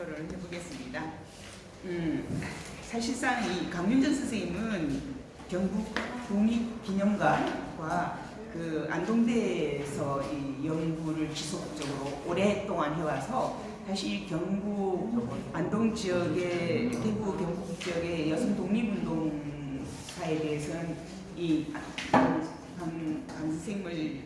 발표를 해보겠습니다. 사실상 이 강윤전 선생님은 경북 국립기념관과 그 안동대에서 이 연구를 지속적으로 오랫동안 해와서 사실 경북 안동 지역의 대구 경북 지역의 여성 독립운동사에 대해서는 이 강 선생님을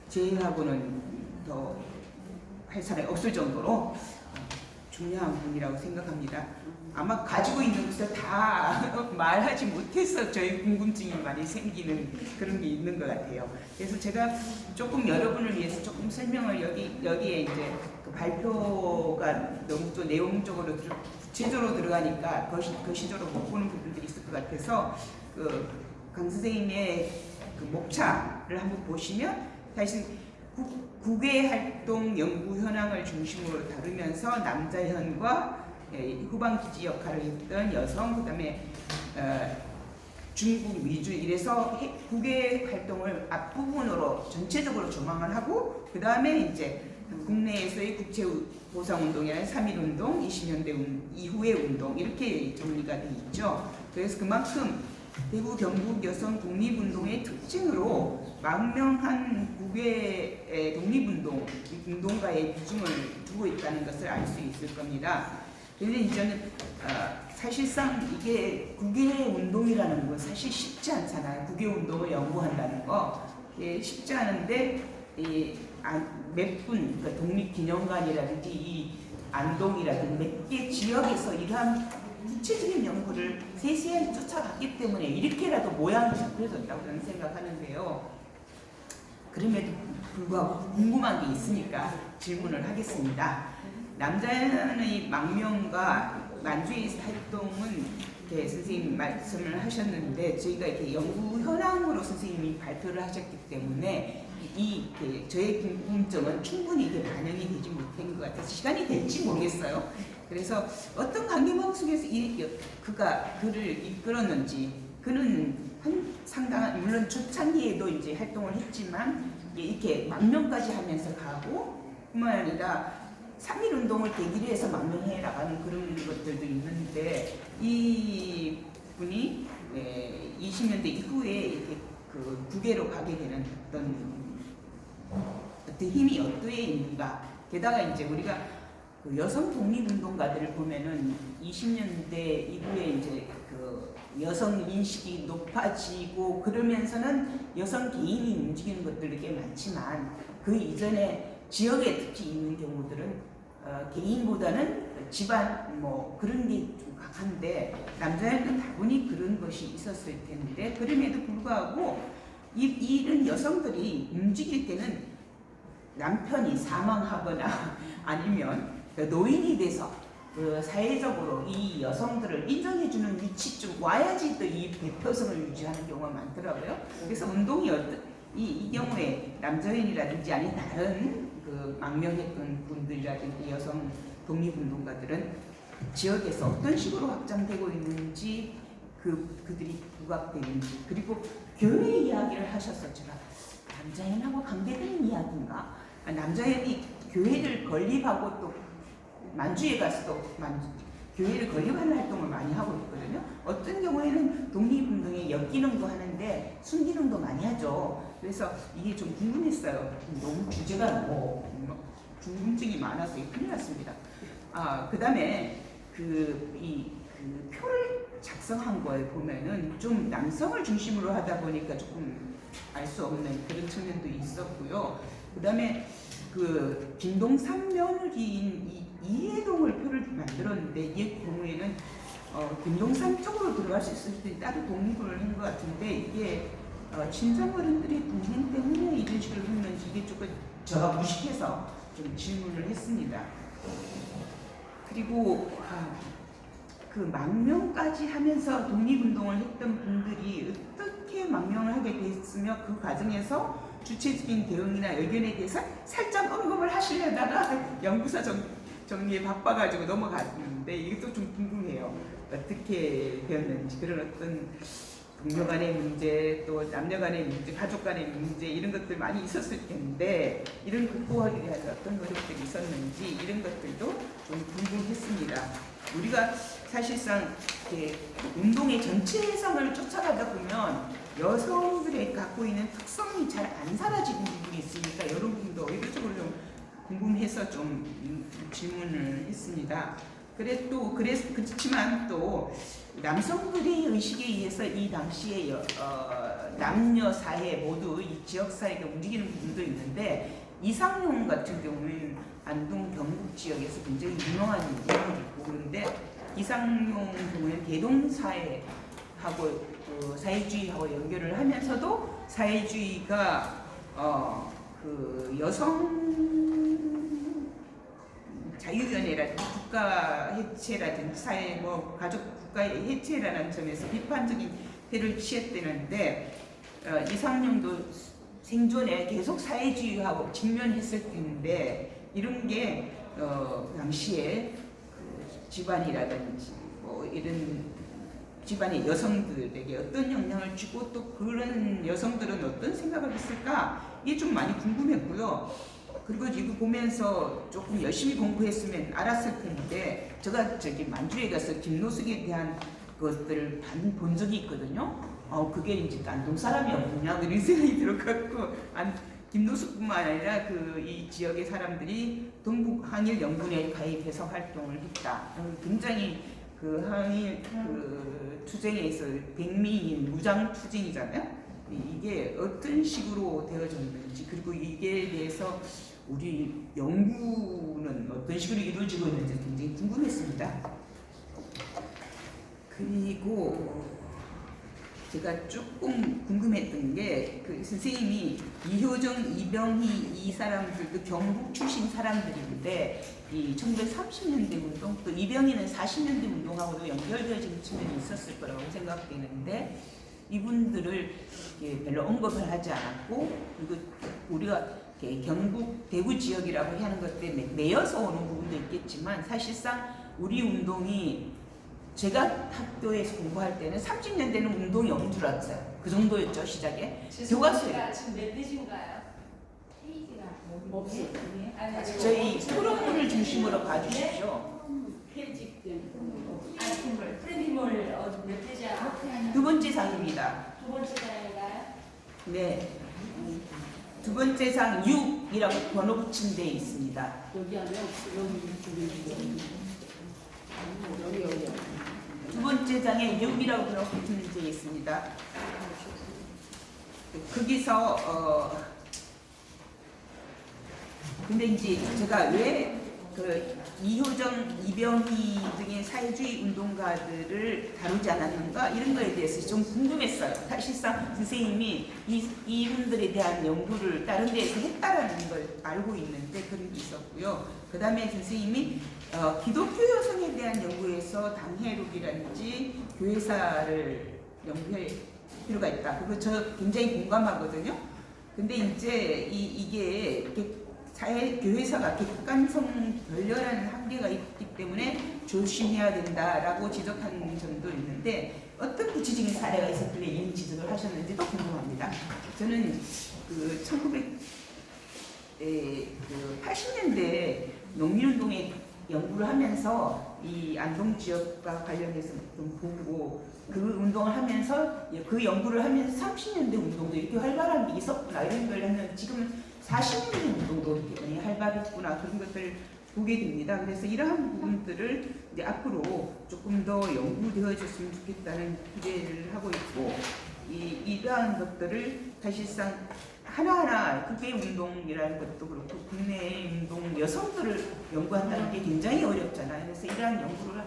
제외하고는 더 할 사람이 없을 정도로 중요한 분이라고 생각합니다. 아마 가지고 있는 것을 다 말하지 못해서 저희 궁금증이 많이 생기는 그런 게 있는 것 같아요. 그래서 제가 조금 여러분을 위해서 조금 설명을 여기에 이제 그 발표가 너무 또 내용적으로 좀 구체적으로 들어가니까 거시적으로 못 보는 부분들이 있을 것 같아서 그 강 선생님의 그 목차를 한번 보시면 사실 국외 활동 연구 현황을 중심으로 다루면서 남자현과 후방 기지 역할을 했던 여성, 그다음에 중국 위주 이래서 국외 활동을 앞부분으로 전체적으로 조망을 하고 그다음에 이제 국내에서의 국제 보상 운동이나 3.1운동, 20년대 이후의 운동 이렇게 정리가 돼 있죠. 그래서 그만큼 대구 경북 여성 독립운동의 특징으로 망명한 국외 독립운동 운동가의 비중을 두고 있다는 것을 알 수 있을 겁니다. 그런데 이제는 사실상 이게 국외 운동이라는 건 사실 쉽지 않잖아요. 국외 운동을 연구한다는 거 쉽지 않은데 몇 분 그러니까 독립기념관이라든지 이 안동이라든지 몇 개 지역에서 이러한 구체적인 연구를 세세하게 쫓아갔기 때문에 이렇게라도 모양이 잡혀졌다고 저는 생각하는데요. 그럼에도 불구하고 궁금한 게 있으니까 질문을 하겠습니다. 남자의 망명과 만주의 활동은 이렇게 선생님 말씀을 하셨는데 저희가 이렇게 연구 현황으로 선생님이 발표를 하셨기 때문에 저의 궁금증은 충분히 이게 반영이 되지 못한 것 같아서 시간이 될지 모르겠어요. 그래서 어떤 관계망 속에서 그가 그를 이끌었는지 그는 상당한 물론 초창기에도 이제 활동을 했지만 이렇게 망명까지 하면서 가고 뿐만 아니라 3.1운동을 계기로 해서 망명해 나가는 그런 것들도 있는데 이 분이 20년대 이후에 이렇게 그 국외로 가게 되는 어떤 힘이 어디에 있는가. 게다가 이제 우리가 그 여성 독립운동가들을 보면은 20년대 이후에 이제 그 여성 인식이 높아지고 그러면서는 여성 개인이 움직이는 것들이 꽤 많지만 그 이전에 지역에 특히 있는 경우들은 개인보다는 집안 뭐 그런 게 좀 강한데 남자애는 다분히 그런 것이 있었을 텐데 그럼에도 불구하고 이런 여성들이 움직일 때는 남편이 사망하거나 아니면 노인이 돼서 사회적으로 이 여성들을 인정해주는 위치쯤 와야지 또 이 대표성을 유지하는 경우가 많더라고요. 그래서 운동이 이 경우에 남자인이라든지 아니 다른 그 망명했던 분들이라든지 여성 독립운동가들은 지역에서 어떤 식으로 확장되고 있는지 그들이 부각되는지 그리고 교회 이야기를 하셨었죠. 남자인하고 관계된 이야기인가? 남자인이 교회를 건립하고 또 만주에 가서 또 교회를 건립하는 활동을 많이 하고 있거든요. 어떤 경우에는 독립운동에 엮이는도 하는데 순기능도 많이 하죠. 그래서 이게 좀 궁금했어요. 너무 주제가 너무 궁금증이 많아서 큰일 났습니다. 그 다음에 그 표를 작성한 거에 보면은 좀 남성을 중심으로 하다 보니까 조금 알 수 없는 그런 측면도 있었고요. 그 다음에 그 김동삼 며느리인 이해동을 표를 만들었는데 이 경우에는 김동삼 쪽으로 들어갈 수 있을 때 따로 독립을 한 것 같은데 이게 친정 어른들의 동행 때문에 이런 식으로 했는지 이게 조금 제가 무식해서 좀 질문을 했습니다. 그리고 그 망명까지 하면서 독립운동을 했던 분들이 어떻게 망명을 하게 됐으며 그 과정에서 주체적인 대응이나 의견에 대해서 살짝 언급을 하시려다가 연구사 정리에 바빠가지고 넘어갔는데 이것도 좀 궁금해요. 어떻게 되었는지 그런 어떤 동료 간의 문제, 또 남녀 간의 문제, 가족 간의 문제 이런 것들 많이 있었을 텐데 이런 극복하기 위해서 어떤 노력들이 있었는지 이런 것들도 좀 궁금했습니다. 우리가 사실상 이렇게 운동의 전체성을 쫓아가다 보면 여성들이 갖고 있는 특성이 잘 안 사라지는 부분이 있으니까 여러분도 이것저것 좀 궁금해서 좀 질문을 했습니다. 그렇지만 또 남성들의 의식에 의해서 이 당시에 남녀 사회 모두 이 지역 사회가 움직이는 부분도 있는데 이상용 같은 경우는 안동 경북 지역에서 굉장히 유명한 인물이고 그런데 이상용 경우는 대동 사회하고 사회주의하고 연결을 하면서도 사회주의가 그 여성 자유연애라든지 국가 해체라든지 사회 가족 국가의 해체라는 점에서 비판적인 태를 취했다는데 이상용도 생존에 계속 사회주의하고 직면했을 텐데 이런 게 당시에 그 집안이라든지 이런 집안의 여성들에게 어떤 영향을 주고 또 그런 여성들은 어떤 생각을 했을까 이게 좀 많이 궁금했고요. 그리고 이거 보면서 조금 열심히 공부했으면 알았을 텐데 제가 만주에 가서 김노숙에 대한 것들을 본 적이 있거든요. 그게 이제 안동 사람이었구나 그런 생각이 들어갖고 김노숙뿐만 아니라 이 지역의 사람들이 동북 항일 연군에 가입해서 활동을 했다. 굉장히 그 항일 투쟁에서 백미인 무장 투쟁이잖아요. 이게 어떤 식으로 되어졌는지 그리고 이게 대해서 우리 연구는 어떤 식으로 이루어지고 있는지 굉장히 궁금했습니다. 그리고 제가 조금 궁금했던 게 선생님이 이효정, 이병희 이 사람들도 경북 출신 사람들인데 이 1930년대 운동 또 이병희는 40년대 운동하고도 연결되어진 측면이 있었을 거라고 생각되는데 이분들을 별로 언급을 하지 않았고 그리고 우리가 경북 대구 지역이라고 하는 것 때문에 매여서 오는 부분도 있겠지만 사실상 우리 운동이 제가 학교에서 공부할 때는 30년대는 운동이 없는 줄 알았어요. 그 정도였죠 시작에. 교과서에 지금 몇 페이지인가요? 페이지가 뭐 저희 토론문을 중심으로 봐주십시오. 페이지 프레미몰 몇 페이지야? 두 번째 상입니다. 두 번째 장인가요? 네. 두 번째 상 6이라고 번호 붙인 데 있습니다. 여기 하면 여기 두 번째 장에 6이라고 번호 붙인 데 있습니다. 거기서 근데 이제 제가 왜 이효정, 이병희 등의 사회주의 운동가들을 다루지 않았는가 이런 거에 대해서 좀 궁금했어요. 사실상 선생님이 이분들에 대한 연구를 다른 데에서 했다라는 걸 알고 있는데 그런 게 있었고요. 그 다음에 선생님이 기독교 여성에 대한 연구에서 당회록이라든지 교회사를 연구할 필요가 있다. 그거 저 굉장히 공감하거든요. 근데 이제 이게 교회사가 객관성 결렬하는 한계가 있기 때문에 조심해야 된다라고 지적하는 점도 있는데 어떤 구체적인 사례가 있었길래 이런 지적을 하셨는지도 궁금합니다. 저는 1980년대 농민운동에 연구를 하면서 이 안동 지역과 관련해서 좀 보고 그 운동을 하면서 그 연구를 하면서 30년대 운동도 이렇게 활발한 게 있었구나 이런 걸 했는데 지금은 40년대 운동도 이렇게 활발했구나 그런 것들을 보게 됩니다. 그래서 이러한 부분들을 이제 앞으로 조금 더 연구되어졌으면 좋겠다는 기대를 하고 있고 이러한 것들을 사실상 하나하나 국외 운동이라는 것도 그렇고 국내 운동 여성들을 연구한다는 게 굉장히 어렵잖아요. 그래서 이러한 연구를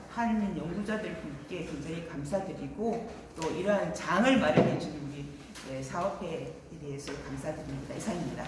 한 연구자들 분께 굉장히 감사드리고 또 이러한 장을 마련해 주는 우리 사업회에 대해서 감사드립니다. 이상입니다.